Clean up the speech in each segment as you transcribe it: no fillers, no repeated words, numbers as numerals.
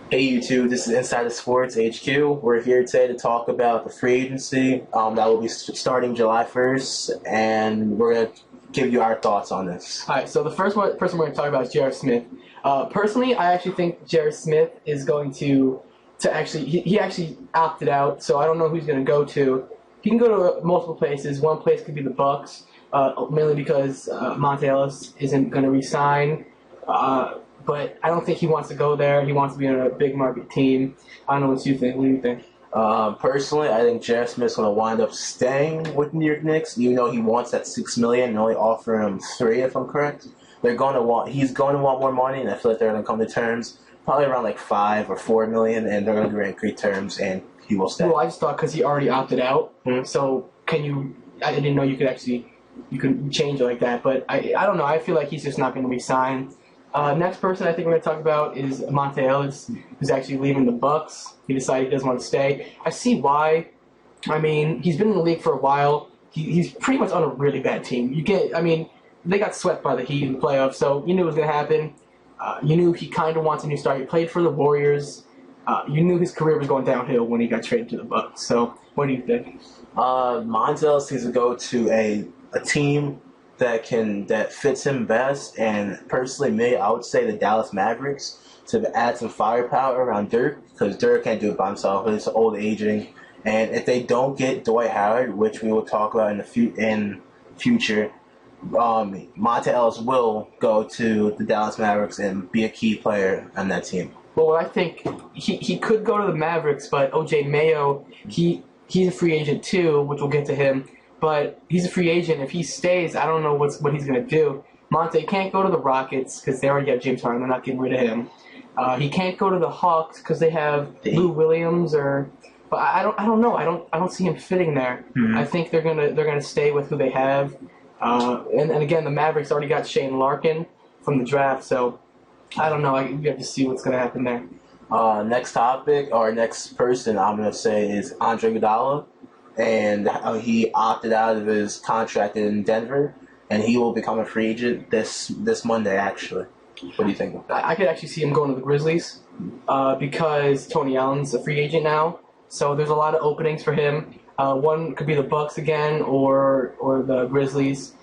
Hey YouTube, this is Inside the Sports HQ. We're here today to talk about the free agency that will be starting July 1st, and we're going to give you our thoughts on this. All right, so the person we're going to talk about is J.R. Smith. Personally, I actually think J.R. Smith is going to actually he actually opted out, so I don't know who he's going to go to. He can go to multiple places. One place could be the Bucks, mainly because Monta Ellis isn't going to resign. But I don't think he wants to go there. He wants to be on a big market team. I don't know what you think. What do you think? Personally, I think J.R. Smith's going to wind up staying with New York Knicks, even though he wants that $6 million and only offer him $3 million, if I'm correct. He's going to want more money, and I feel like they're going to come to terms probably around like $5 or $4 million, and they're going to agree terms, and he will stay. Well, I just thought because he already opted out. So can you? I didn't know you could change it like that. But I don't know. I feel like he's just not going to resign. Next person I think we're going to talk about is Monta Ellis, who's actually leaving the Bucks. He decided he doesn't want to stay. I see why. I mean, he's been in the league for a while. He's pretty much on a really bad team. They got swept by the Heat in the playoffs, so you knew it was going to happen. You knew he kind of wants a new start. He played for the Warriors. You knew his career was going downhill when he got traded to the Bucks. So, what do you think? Monta Ellis needs to go to a team that fits him best, and personally, I would say the Dallas Mavericks to add some firepower around Dirk, because Dirk can't do it by himself. He's old, aging, and if they don't get Dwight Howard, which we will talk about in the future, Monta Ellis will go to the Dallas Mavericks and be a key player on that team. Well, I think he could go to the Mavericks, but O.J. Mayo, he's a free agent too, which we'll get to him. But he's a free agent. If he stays, I don't know what he's going to do. Monte can't go to the Rockets because they already have James Harden. They're not getting rid of him. He can't go to the Hawks because they have Lou Williams. But I don't know. I don't see him fitting there. Mm-hmm. I think they're gonna stay with who they have. And again, the Mavericks already got Shane Larkin from the draft. So I don't know. We have to see what's going to happen there. Next topic, or next person I'm going to say is Andre Iguodala. And he opted out of his contract in Denver, and he will become a free agent this Monday, actually. What do you think? I could actually see him going to the Grizzlies because Tony Allen's a free agent now, so there's a lot of openings for him. One could be the Bucks again, or the Grizzlies,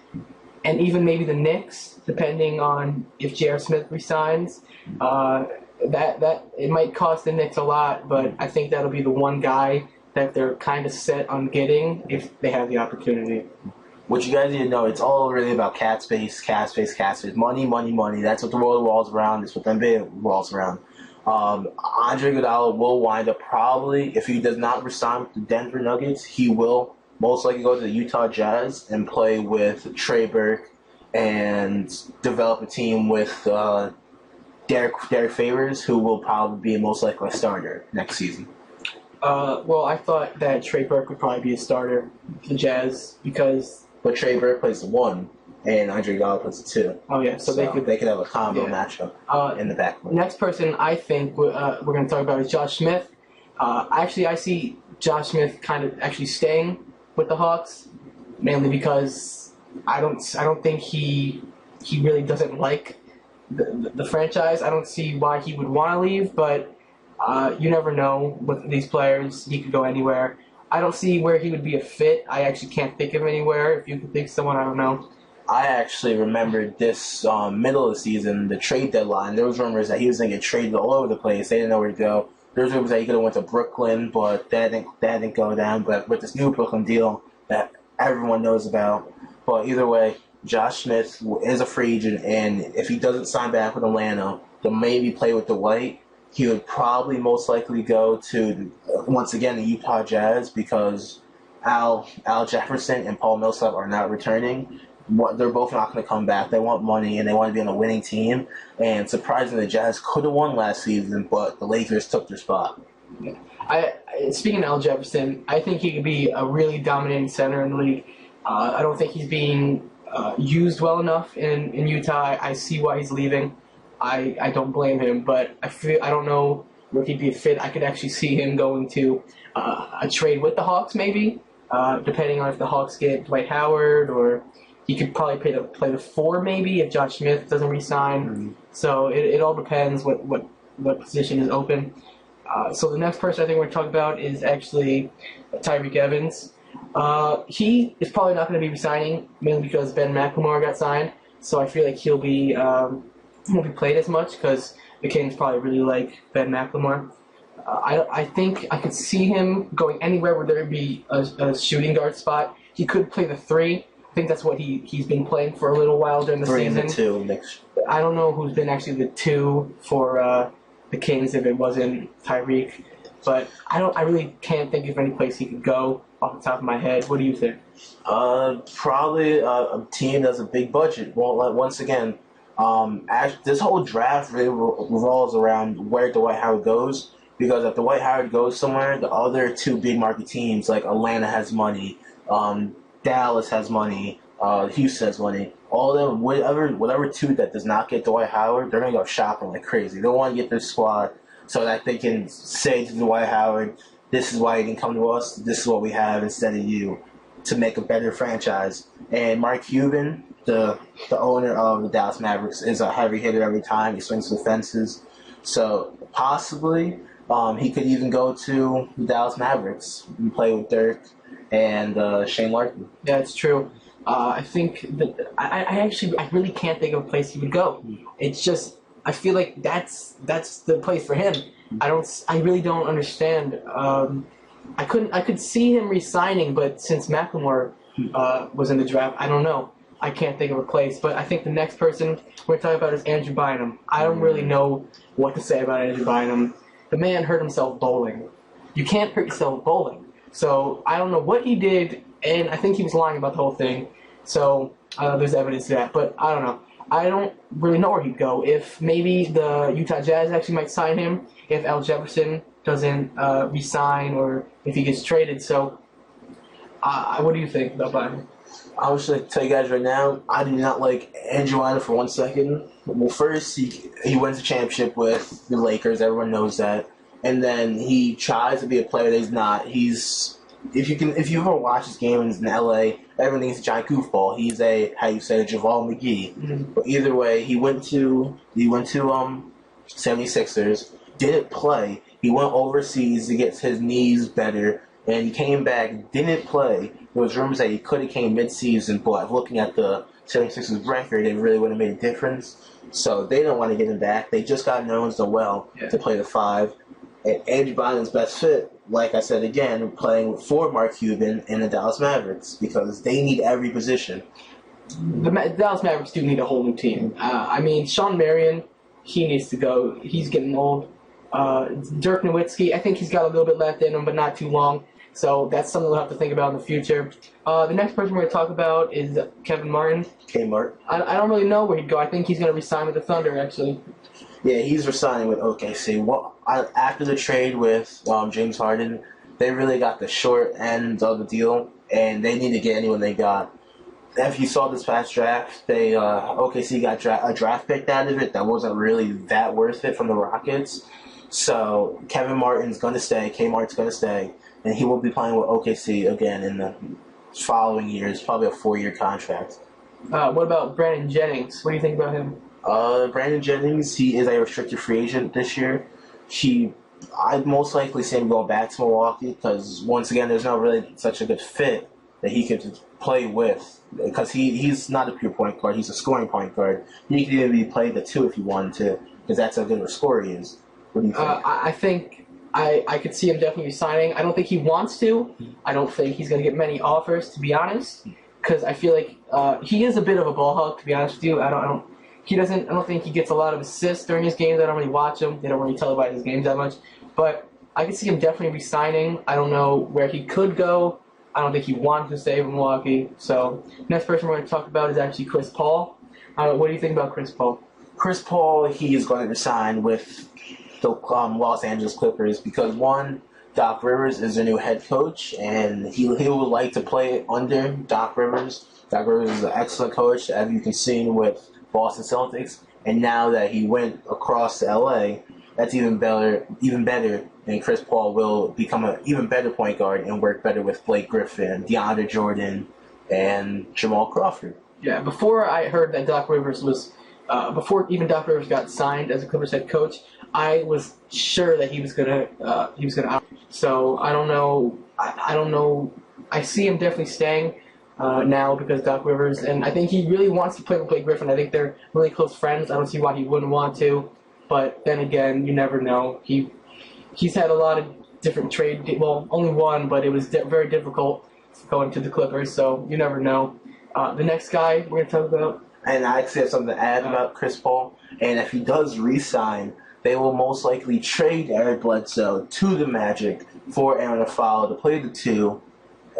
and even maybe the Knicks, depending on if J.R. Smith resigns. That it might cost the Knicks a lot, but I think that'll be the one guy that they're kind of set on getting if they have the opportunity. What you guys need to know, it's all really about cap space. Money, money, money. That's what the world revolves around. That's what the NBA revolves around. Andre Iguodala will wind up probably, if he does not resign with the Denver Nuggets, he will most likely go to the Utah Jazz and play with Trey Burke and develop a team with Derek Favors, who will probably be most likely a starter next season. Well, I thought that Trey Burke would probably be a starter for the Jazz because... But Trey Burke plays the 1, and Andre Iguodala plays the 2. Oh, yeah, so they could have a combo matchup in the backcourt. Next person I think we're going to talk about is Josh Smith. Actually, I see Josh Smith kind of actually staying with the Hawks, mainly because I don't think he really doesn't like the franchise. I don't see why he would want to leave, but... you never know with these players. He could go anywhere. I don't see where he would be a fit. I actually can't think of anywhere. If you could think of someone, I don't know. I actually remember this middle of the season, the trade deadline. There was rumors that he was going to get traded all over the place. They didn't know where to go. There was rumors that he could have went to Brooklyn, but that didn't go down. But with this new Brooklyn deal that everyone knows about. But either way, Josh Smith is a free agent, and if he doesn't sign back with Atlanta, to maybe play with Dwight, he would probably most likely go to, once again, the Utah Jazz because Al Jefferson and Paul Millsap are not returning. They're both not going to come back. They want money, and they want to be on a winning team. And surprisingly, the Jazz could have won last season, but the Lakers took their spot. Speaking of Al Jefferson, I think he could be a really dominating center in the league. I don't think he's being used well enough in Utah. I see why he's leaving. I don't blame him, but I don't know where he'd be a fit. I could actually see him going to a trade with the Hawks, maybe, depending on if the Hawks get Dwight Howard, or he could probably play the 4 maybe if Josh Smith doesn't re-sign. Mm-hmm. So it all depends what what position is open. So the next person I think we're going to talk about is actually Tyreke Evans. He is probably not going to be resigning, mainly because Ben McLemore got signed. So I feel like he'll be won't be played as much because the Kings probably really like Ben McLemore. I think I could see him going anywhere where there would be a shooting guard spot. He could play the 3. I think that's what he's been playing for a little while during the 3 season. and the 2 mix. I don't know who's been actually the 2 for the Kings if it wasn't Tyreke, but I really can't think of any place he could go off the top of my head. What do you think? Probably a team that's a big budget. Well, once again, this whole draft really revolves around where Dwight Howard goes. Because if Dwight Howard goes somewhere, the other 2 big market teams like Atlanta has money, Dallas has money, Houston has money. All of them, whatever 2 that does not get Dwight Howard, they're gonna go shopping like crazy. They want to get their squad so that they can say to Dwight Howard, "This is why you didn't come to us. This is what we have instead of you," to make a better franchise. And Mark Cuban, the owner of the Dallas Mavericks, is a heavy hitter every time. He swings for the fences. So possibly he could even go to the Dallas Mavericks and play with Dirk and Shane Larkin. Yeah, it's true. I think that I really can't think of a place he would go. It's just I feel like that's the place for him. I really don't understand. I could see him resigning, but since McLemore was in the draft, I don't know. I can't think of a place. But I think the next person we're talking about is Andrew Bynum. I don't really know what to say about Andrew Bynum. The man hurt himself bowling. You can't hurt yourself bowling. So I don't know what he did, and I think he was lying about the whole thing. So there's evidence to that. But I don't know. I don't really know where he'd go. If maybe the Utah Jazz actually might sign him, if Al Jefferson doesn't resign, or if he gets traded. So what do you think about Bynum? I was going to tell you guys right now, I do not like Andrew Bynum for 1 second. Well, first, he wins a championship with the Lakers. Everyone knows that. And then he tries to be a player that he's not. If you ever watch his games in LA, everyone thinks he's a giant goofball. He's a JaVale McGee. Mm-hmm. But either way, he went to 76ers, didn't play. He went overseas to get his knees better, and he came back, didn't play. There was rumors that he could have came mid-season, but looking at the 76ers record, it really would have made a difference. So they don't want to get him back. They just got Nerlens Noel to play the 5. And Andrew Bynum's best fit, like I said again, playing for Mark Cuban in the Dallas Mavericks, because they need every position. The Dallas Mavericks do need a whole new team. I mean, Sean Marion, he needs to go. He's getting old. Dirk Nowitzki, I think he's got a little bit left in him, but not too long. So that's something we'll have to think about in the future. The next person we're going to talk about is Kevin Martin. Kmart. I don't really know where he'd go. I think he's going to resign with the Thunder, actually. Yeah, he's resigning with OKC. After the trade with James Harden, they really got the short end of the deal, and they need to get anyone they got. If you saw this past draft, OKC got a draft pick out of it that wasn't really that worth it from the Rockets. So Kevin Martin's going to stay. Kmart's going to stay. And he will be playing with OKC again in the following years, probably a 4-year contract. What about Brandon Jennings? What do you think about him? Brandon Jennings, he is a restricted free agent this year. I'd most likely see him going back to Milwaukee because, once again, there's not really such a good fit that he could play with. Because he's not a pure point guard, he's a scoring point guard. He could even play the 2 if he wanted to, because that's how good of a scorer he is. What do you think? I think I could see him definitely resigning. I don't think he wants to. I don't think he's going to get many offers, to be honest, because I feel like he is a bit of a ball hog, to be honest with you. I don't think he gets a lot of assists during his games. I don't really watch him. They don't really televise his games that much. But I could see him definitely resigning. I don't know where he could go. I don't think he wanted to stay in Milwaukee. So next person we're going to talk about is actually Chris Paul. What do you think about Chris Paul? Chris Paul, he is going to resign with the Los Angeles Clippers because, one, Doc Rivers is their new head coach, and he would like to play under Doc Rivers. Doc Rivers is an excellent coach, as you can see with Boston Celtics, and now that he went across to LA, that's even better, and Chris Paul will become an even better point guard and work better with Blake Griffin, DeAndre Jordan, and Jamal Crawford. Yeah, before I heard that Doc Rivers was, before even Doc Rivers got signed as a Clippers head coach, I was sure that he was gonna out. So I don't know. I don't know. I see him definitely staying now because Doc Rivers, and I think he really wants to play with Blake Griffin. I think they're really close friends. I don't see why he wouldn't want to. But then again, you never know. He's had a lot of different well, only one, but it was very difficult going to the Clippers. So you never know. The next guy we're gonna talk about. And I actually have something to add about Chris Paul. And if he does re-sign, they will most likely trade Eric Bledsoe to the Magic for Aaron Aflalo to play the 2,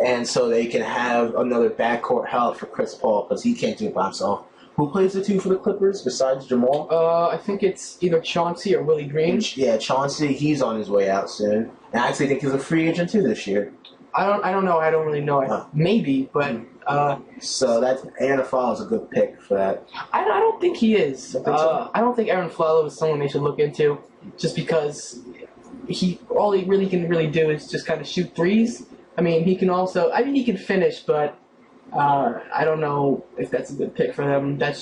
and so they can have another backcourt help for Chris Paul because he can't do it by himself. Who plays the 2 for the Clippers besides Jamal? I think it's either Chauncey or Willie Green. Yeah, Chauncey. He's on his way out soon. And I actually think he's a free agent too this year. I don't know. I don't really know. Maybe, but so that's Aaron Aflalo is a good pick for that. I don't think he is. I think so. I don't think Aaron Aflalo is someone they should look into, just because all he really can do is just kind of shoot threes. I mean, he can finish, but I don't know if that's a good pick for them. I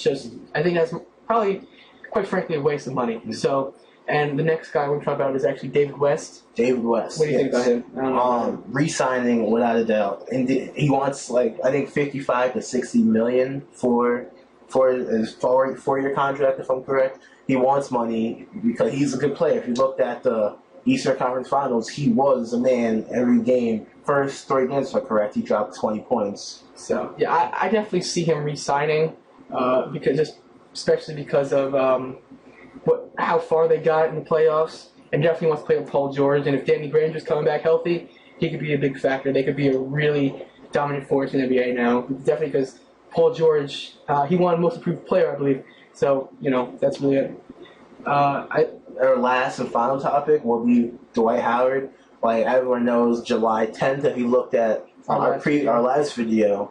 think that's probably, quite frankly, a waste of money. Mm-hmm. So. And the next guy we're talking about is actually David West. David West. What do you think about him? I don't know. Re-signing without a doubt, and he wants I think 55 to 60 million for his 4-year contract, if I'm correct. He wants money because he's a good player. If you looked at the Eastern Conference Finals, he was a man every game. First 3 games, if I'm correct, he dropped 20 points. So yeah, I definitely see him re-signing especially because of. How far they got in the playoffs, and definitely wants to play with Paul George. And if Danny Granger's coming back healthy, he could be a big factor. They could be a really dominant force in the NBA now. Definitely because Paul George, he won Most Improved Player, I believe. So, that's really it. Our last and final topic will be Dwight Howard. Like everyone knows, July 10th, if you looked at our last video,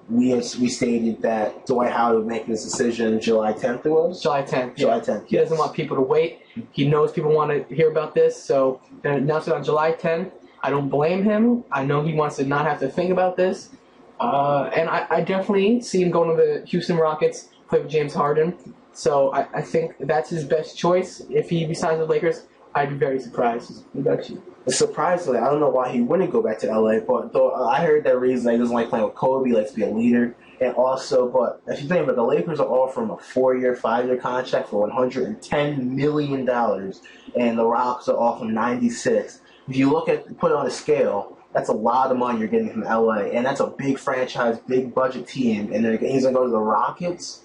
we stated that Dwight Howard would make this decision July 10th. It was July 10th. July 10th. He doesn't want people to wait. He knows people want to hear about this, so they announced it on July 10th. I don't blame him. I know he wants to not have to think about this, and I definitely see him going to the Houston Rockets, play with James Harden. So I think that's his best choice. If he resigns with the Lakers, I'd be very surprised. What about you? Surprisingly, I don't know why he wouldn't go back to LA, but I heard that reason he doesn't like playing with Kobe, he likes to be a leader. And also, but if you think about it, the Lakers are offering a 4-year, 5-year contract for $110 million, and the Rocks are offering 96. If you put it on a scale, that's a lot of money you're getting from LA, and that's a big franchise, big budget team, and he's going to go to the Rockets?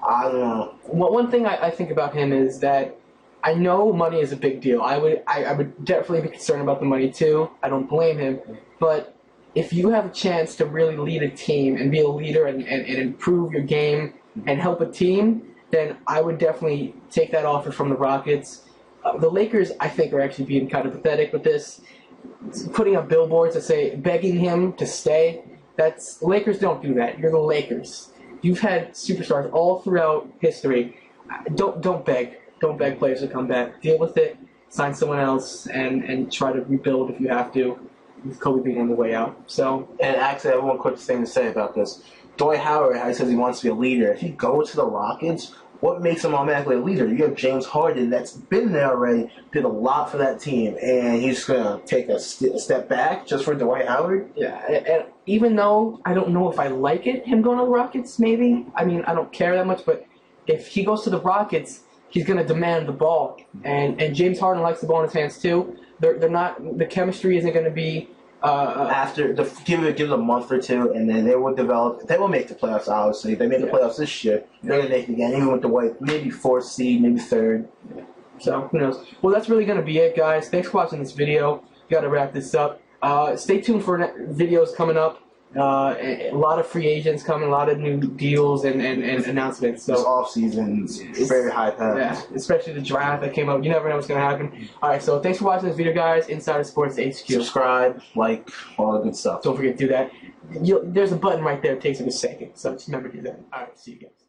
I don't know. Well, one thing I think about him is that I know money is a big deal. I would definitely be concerned about the money too. I don't blame him. But if you have a chance to really lead a team and be a leader and improve your game and help a team, then I would definitely take that offer from the Rockets. The Lakers, I think, are actually being kind of pathetic with this. Putting up billboards that say, begging him to stay. The Lakers don't do that. You're the Lakers. You've had superstars all throughout history. Don't beg. Don't beg players to come back. Deal with it. Sign someone else and try to rebuild if you have to. With Kobe being on the way out. And actually, I have one quick thing to say about this. Dwight Howard, he says he wants to be a leader. If he goes to the Rockets, what makes him automatically a leader? You have James Harden that's been there already, did a lot for that team, and he's just going to take a step back just for Dwight Howard? Yeah, and even though I don't know if I like it, him going to the Rockets, maybe. I mean, I don't care that much, but if he goes to the Rockets, he's going to demand the ball. And James Harden likes the ball in his hands too. They're not. The chemistry isn't going to be. Give it a month or two, and then they will develop. They will make the playoffs. Obviously, if they make the playoffs this year, they're going to make it again. Even with the White, maybe 4th seed, maybe 3rd. Yeah. So who knows? Well, that's really going to be it, guys. Thanks for watching this video. Got to wrap this up. Stay tuned for videos coming up. A lot of free agents coming, a lot of new deals and announcements. So this off-season is very high-paced. Yeah, especially the draft that came up. You never know what's going to happen. All right, so thanks for watching this video, guys. Insider Sports HQ. Subscribe, like, all the good stuff. Don't forget to do that. There's a button right there. It takes like a second, so just remember to do that. All right, see you guys.